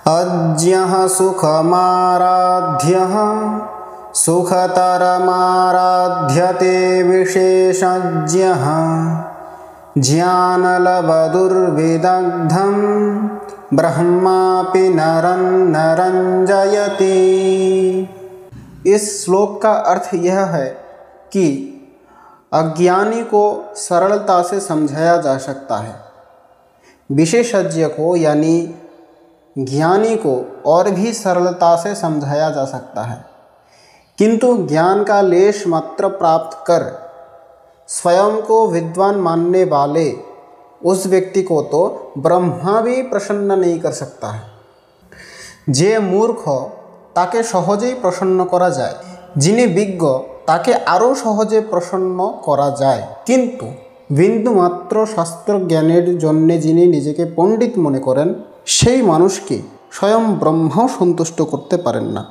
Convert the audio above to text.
अज्ञः सुखमाराध्यः सुखतरमाराध्यते विशेषज्ञः ज्ञानलवदुर्विदग्धं ब्रह्मापि नरं नरंजयति। इस श्लोक का अर्थ यह है कि अज्ञानी को सरलता से समझाया जा सकता है, विशेषज्ञ को यानी ज्ञानी को और भी सरलता से समझाया जा सकता है, किंतु ज्ञान का लेश मात्र प्राप्त कर स्वयं को विद्वान मानने वाले उस व्यक्ति को तो ब्रह्मा भी प्रसन्न नहीं कर सकता है। जे मूर्ख ताके सहजेई प्रसन्न करा जाए, जिनि विज्ञ ताके आरो सहजे प्रसन्न करा जाए, किन्तु बिंदुमात्र शास्त्र ज्ञानेर जन्य जिनि निजेके पंडित मने करेन सेई मानुषके स्वयं ब्रह्माओ सन्तुष्ट करते पारेन ना।